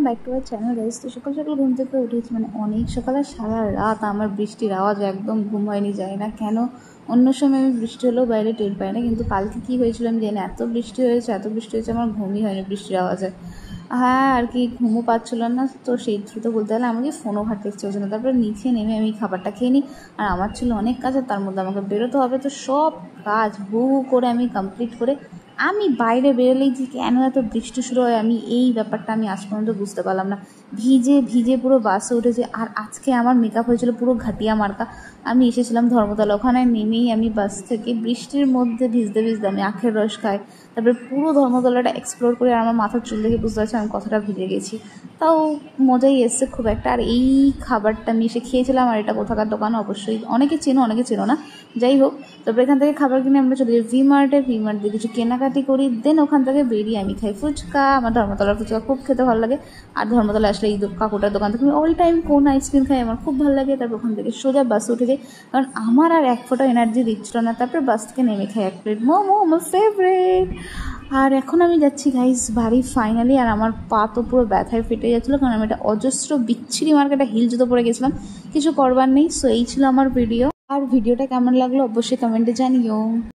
Back to our channel guys. তো সকাল সকাল ঘুম থেকে উঠেছি, মানে অনেক সকালে সারা রাত আমার বৃষ্টির আওয়াজ একদম ঘুম হয়নি, যায় না কেন। অন্য সময় আমি বৃষ্টি হলেও বাইরে টের পাই না, কিন্তু কালকে কী হয়েছিল আমি জানি না, এত বৃষ্টি হয়েছে আমার ঘুমই হয়নি বৃষ্টির আওয়াজে। হ্যাঁ, আর কি ঘুমও পাচ্ছিল না, তো সেই থ্রুতে বলতে গেলে আমাকে ফোনও ঘাটতে ইচ্ছে হচ্ছে না। তারপরে নিচে নেমে আমি খাবারটা খেয়ে নিই, আর আমার ছিল অনেক কাজ, আর তার মধ্যে আমাকে বেরোতে হবে, তো সব কাজ হু হু করে আমি কমপ্লিট করে আমি বাইরে বেরোলেই যে কেন এত বৃষ্টি শুরু হয়, আমি এই ব্যাপারটা আমি আজ পর্যন্ত বুঝতে পারলাম না। ভিজে ভিজে পুরো বাসে উঠেছে, আর আজকে আমার মেকআপ হয়েছিল পুরো ঘাটিয়া মার্কা। আমি এসেছিলাম ধর্মতলা, ওখানে নেমেই আমি বাস থেকে বৃষ্টির মধ্যে ভিজতে ভিজতে আমি আখের রস খাই, তারপরে পুরো ধর্মতলাটা এক্সপ্লোর করে, আর আমার মাথার চুল দেখে বুঝতে পারছি আমি কতটা ভিজে গেছি। তাও মজাই এসছে খুব একটা। আর এই খাবারটা আমি এসে খেয়েছিলাম, আর এটা কোথাকার দোকান অবশ্যই অনেকে চেনো অনেকে চেনো না, যাই হোক। তারপরে এখান থেকে খাবার কিনে আমরা চলে যাই ভি মার্টে দিয়ে কিছু কেনাকাটি করি, দেন ওখান থেকে বেরিয়ে আমি খাই ফুচকা। আমার ধর্মতলার ফুচকা খুব খেতে ভালো লাগে, আর ধর্মতলা আসলে এই কাকুটার দোকান থেকে আমি অল টাইম কোন আইসক্রিম খাই আমার খুব ভালো লাগে। তারপর ওখান থেকে সোজা বাসে উঠে যাই, কারণ আমার আর এক ফোঁটা এনার্জি দিচ্ছিল না। তারপরে বাস থেকে নেমে খাই এক প্লেট মোমো, আমার ফেভারিট। আর এখন আমি যাচ্ছি গাইস বাড়ি ফাইনালি, আর আমার পা তো পুরো ব্যথায় ফেটে যাচ্ছিলো, কারণ আমি একটা অজস্র বিচ্ছিরি মার্কেটে হিল জুতো পরে গেছিলাম, কিছু করবার নেই। সো এই ছিল আমার ভিডিও, আর ভিডিওটা কেমন লাগলো অবশ্যই কমেন্টে জানিও।